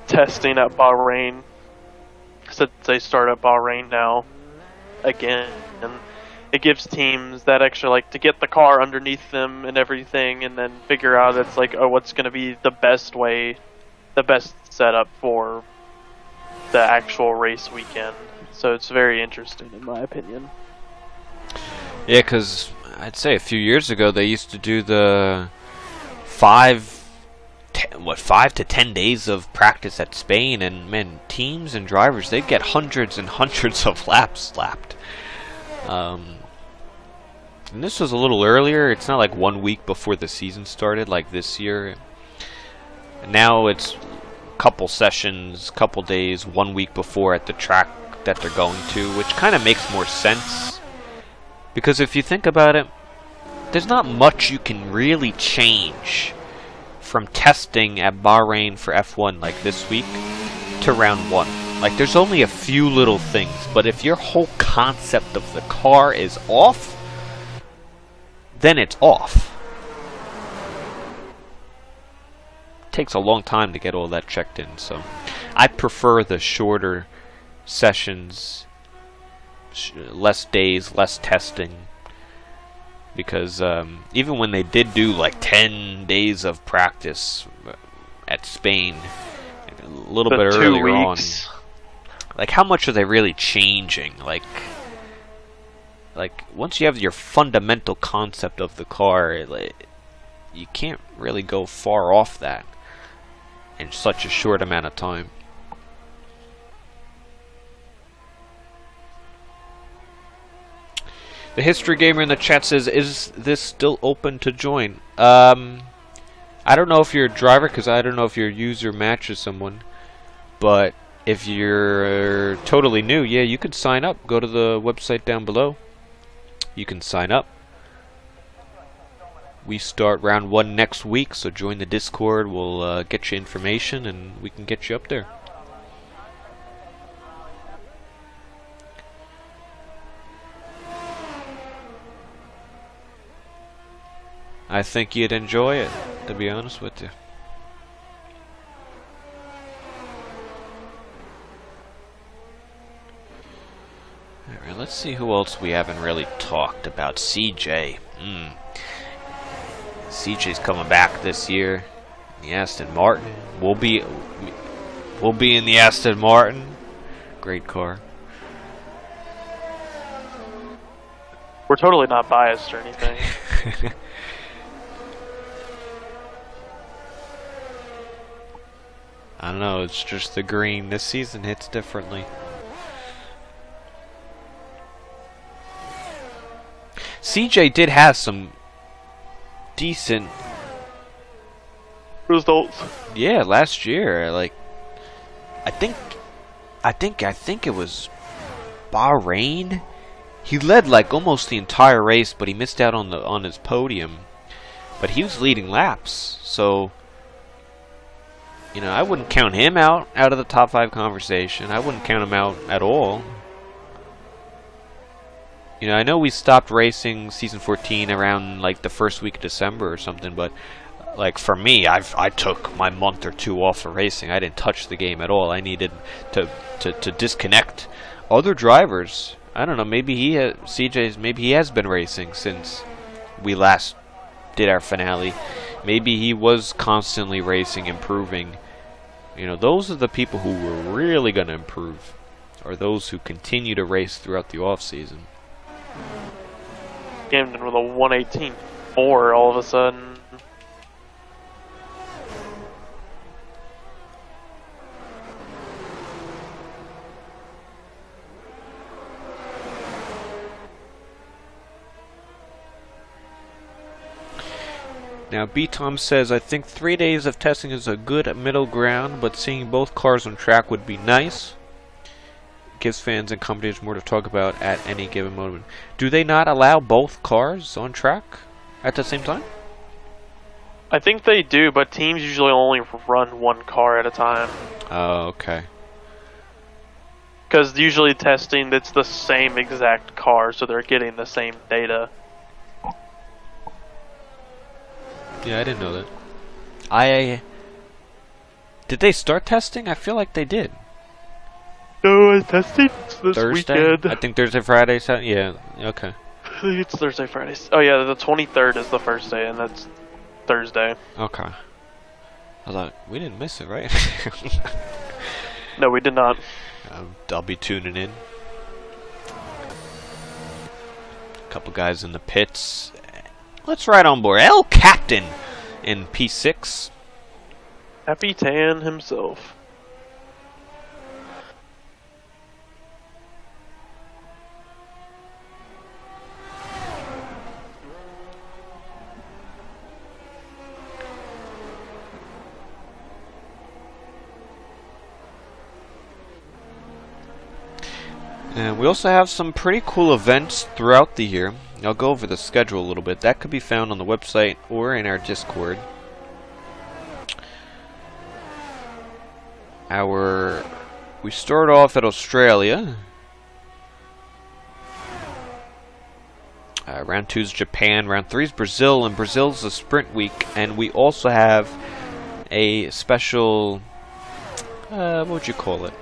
testing at Bahrain. Since they start at Bahrain now again, and it gives teams that extra, like, to get the car underneath them and everything, and then figure out it's like, oh, what's going to be the best way, the best setup for the actual race weekend. So it's very interesting in my opinion. Yeah, because I'd say a few years ago they used to do the 5 to 10 days of practice at Spain, and man, teams and drivers, they'd get hundreds and hundreds of laps slapped. And this was a little earlier. It's not like 1 week before the season started like this year. Now it's a couple sessions, couple days, 1 week before at the track that they're going to, which kind of makes more sense. Because if you think about it, there's not much you can really change from testing at Bahrain for F1 like this week to round 1. Like, there's only a few little things, but if your whole concept of the car is off, then it's off. It takes a long time to get all that checked in, so I prefer the shorter sessions, less days, less testing. Because even when they did do like 10 days of practice at Spain, a little bit earlier on, like, how much are they really changing? Like once you have your fundamental concept of the car, like, you can't really go far off that in such a short amount of time. The History Gamer in the chat says, is this still open to join? I don't know if you're a driver, because I don't know if your user matches someone. But if you're totally new, yeah, you could sign up. Go to the website down below. You can sign up. We start round 1 next week, so join the Discord. We'll get you information, and we can get you up there. I think you'd enjoy it, to be honest with you. Alright, let's see who else we haven't really talked about. CJ. CJ's coming back this year. The Aston Martin. We'll be in the Aston Martin. Great car. We're totally not biased or anything. I don't know, it's just the green. This season hits differently. CJ did have some decent results. Yeah, last year. Like, I think it was Bahrain. He led like almost the entire race, but he missed out on his podium. But he was leading laps, so you know, I wouldn't count him out of the top 5 conversation. I wouldn't count him out at all. You know, I know we stopped racing season 14 around like the first week of December or something, but like for me, I took my month or 2 off of racing. I didn't touch the game at all. I needed to disconnect. Other drivers, I don't know, maybe maybe he has been racing since we last did our finale. Maybe he was constantly racing, improving. You know, those are the people who were really going to improve, or those who continue to race throughout the off season. Came in with a 118.4 all of a sudden. Now, B-Tom says, I think 3 days of testing is a good middle ground, but seeing both cars on track would be nice. gives fans and companies more to talk about at any given moment. Do they not allow both cars on track at the same time? I think they do, but teams usually only run one car at a time. Oh, okay. Because usually testing, it's the same exact car, so they're getting the same data. Yeah, I didn't know that. Did they start testing? I feel like they did. No, testing this Thursday? weekend. I think Thursday, Friday, Saturday. Yeah, okay. I think it's Thursday, Friday. Oh yeah, the 23rd is the first day, and that's Thursday. Okay. I was like, we didn't miss it, right? No, we did not. I'll be tuning in. Couple guys in the pits. Let's ride on board. El Captain in P6. Happy Tan himself. And we also have some pretty cool events throughout the year. I'll go over the schedule a little bit. That could be found on the website or in our Discord. We start off at Australia. Round 2 is Japan. Round 3 is Brazil, and Brazil's a sprint week. And we also have a special, what would you call it?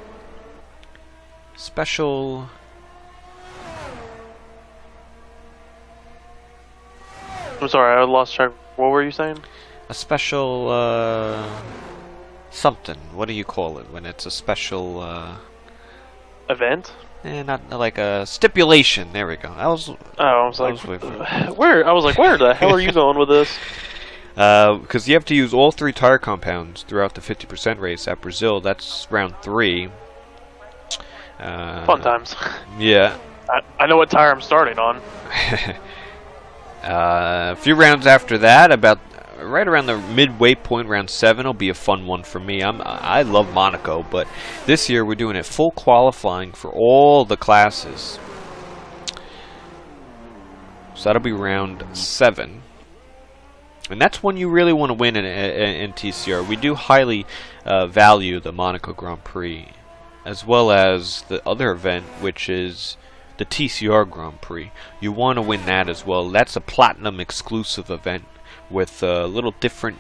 Special. I'm sorry, I lost track. What were you saying? A special, something. What do you call it when it's a special, Event? not like a stipulation. There we go. I was like, waiting for where? I was like, where the hell are you going with this? because you have to use all 3 tire compounds throughout the 50% race at Brazil. That's round 3. Fun times. Yeah. I know what tire I'm starting on. A few rounds after that, about right around the midway point, round 7 will be a fun one for me. I love Monaco, but this year we're doing it full qualifying for all the classes. So that'll be round 7. And that's when you really want to win in TCR. We do highly value the Monaco Grand Prix, as well as the other event, which is the TCR Grand Prix. You want to win that as well. That's a platinum exclusive event with a little different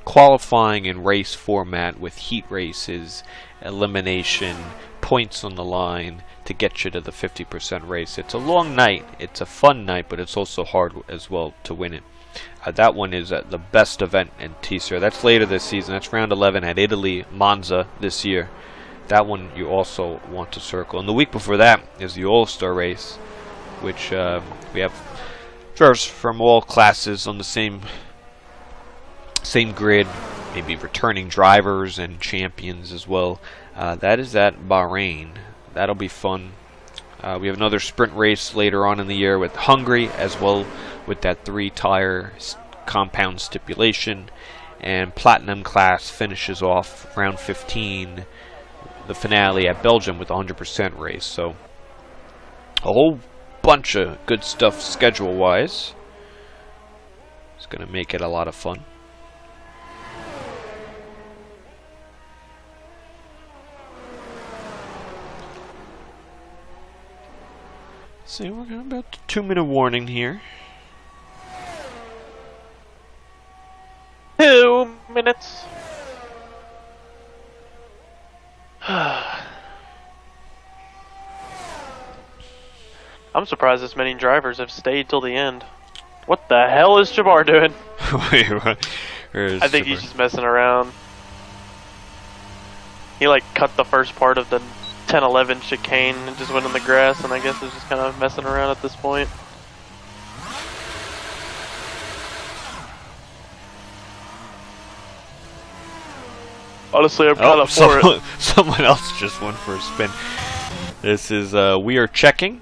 qualifying and race format with heat races, elimination, points on the line to get you to the 50% race. It's a long night. It's a fun night, but it's also hard as well to win it. That one is the best event in TCR. That's later this season. That's round 11 at Italy, Monza this year. That one you also want to circle. And the week before that is the All-Star race, which we have drivers from all classes on the same grid, maybe returning drivers and champions as well. That is at Bahrain. That'll be fun. We have another sprint race later on in the year with Hungary, as well with that 3 tire compound stipulation. And Platinum class finishes off round 15, the finale at Belgium with a 100% race. So a whole bunch of good stuff schedule-wise. It's going to make it a lot of fun. See, we're going about the 2-minute warning here. 2 minutes. I'm surprised this many drivers have stayed till the end. What the hell is Jabbar doing? Wait, what? I think he's just messing around. He like cut the first part of the 10-11 chicane and just went in the grass, and I guess is just kind of messing around at this point. Honestly, I'm kind of for it. Someone else just went for a spin. This is, we are checking.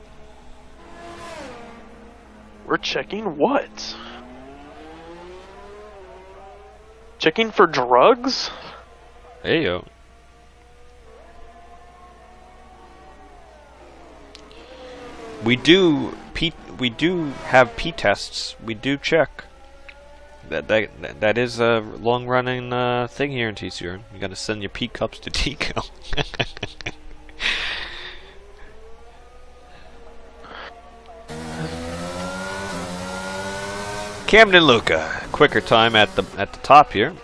We're checking what? Checking for drugs? There you go. We do have P tests. We do check. That is a long running thing here in TCR. You gotta send your P cups to Tico. Camden Luca, quicker time at the top here.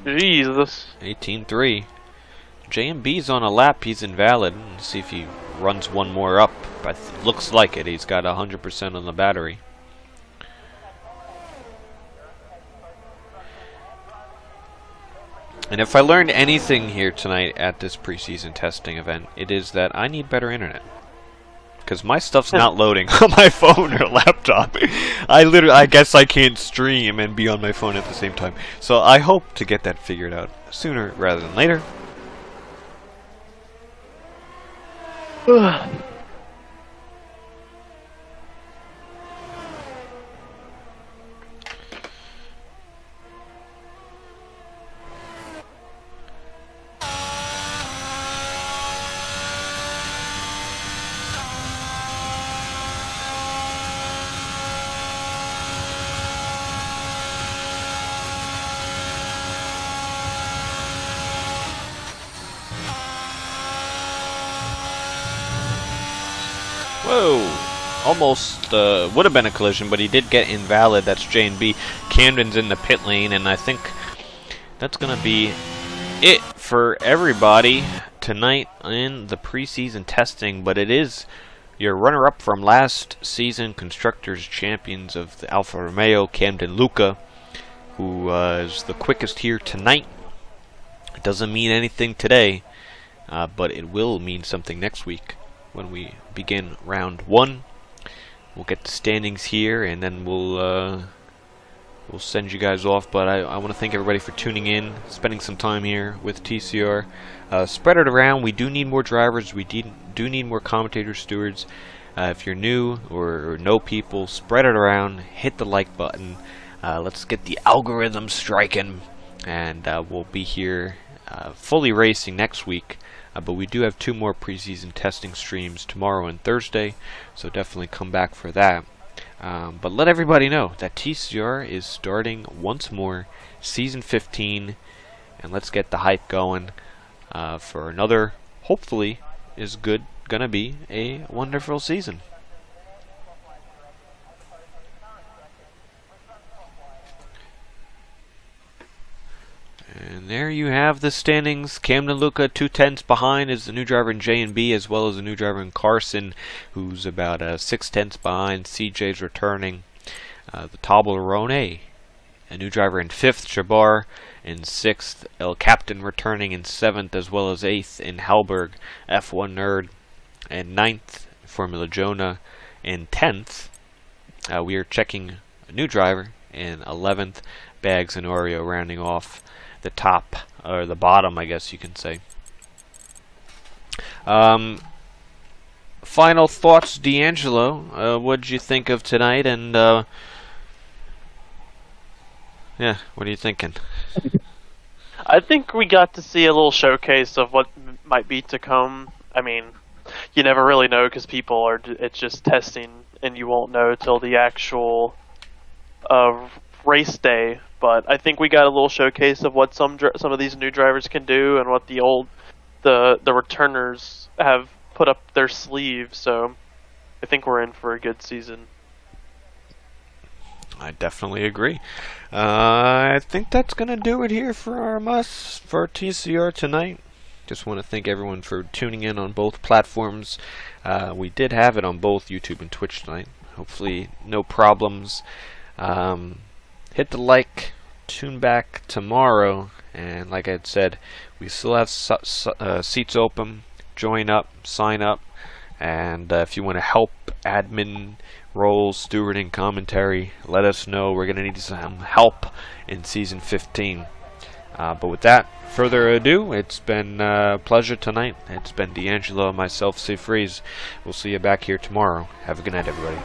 Jesus. 18.3. JMB's on a lap. He's invalid. Let's see if he runs one more up. But looks like it. He's got 100% on the battery. And if I learned anything here tonight at this preseason testing event, it is that I need better internet. Because my stuff's not loading on my phone or laptop. I guess I can't stream and be on my phone at the same time. So I hope to get that figured out sooner rather than later. Whoa! Almost would have been a collision, but he did get invalid. That's J&B. Camden's in the pit lane, and I think that's going to be it for everybody tonight in the preseason testing. But it is your runner-up from last season, Constructors Champions of the Alfa Romeo, Camden Luca, who is the quickest here tonight. It doesn't mean anything today, but it will mean something next week when we begin round 1. We'll get the standings here, and then we'll send you guys off. But I want to thank everybody for tuning in, spending some time here with TCR. Spread it around. We do need more drivers. We do need more commentators, stewards. If you're new or know people, spread it around. Hit the like button. Let's get the algorithm striking, and we'll be here fully racing next week. But we do have 2 more preseason testing streams tomorrow and Thursday, so definitely come back for that. But let everybody know that TCR is starting once more, Season 15, and let's get the hype going for another, hopefully, is gonna be a wonderful season. And there you have the standings. Camden Luca 2/10 behind is the new driver in J&B, as well as the new driver in Carson, who's about 6/10 behind. CJ's returning. The Toblerone, a new driver in 5th. Shabar in 6th. El Captain returning in 7th, as well as 8th in Halberg. F1 Nerd in 9th. Formula Jonah in 10th. We are checking a new driver in 11th. Bags and Oreo rounding off the top, or the bottom, I guess you can say. Final thoughts, D'Angelo. What did you think of tonight? And yeah, what are you thinking? I think we got to see a little showcase of what might be to come. I mean, you never really know because people are. It's just testing, and you won't know till the actual race day. But I think we got a little showcase of what some of these new drivers can do, and what the returners have put up their sleeves. So I think we're in for a good season. I definitely agree. I think that's gonna do it here for for TCR tonight. Just want to thank everyone for tuning in on both platforms. We did have it on both YouTube and Twitch tonight. Hopefully, no problems. Hit the like, tune back tomorrow, and like I had said, we still have seats open. Join up, sign up, and if you want to help admin roles, stewarding, commentary, let us know. We're going to need some help in Season 15. But with that, further ado, it's been a pleasure tonight. It's been D'Angelo, myself, Steve Freeze. We'll see you back here tomorrow. Have a good night, everybody.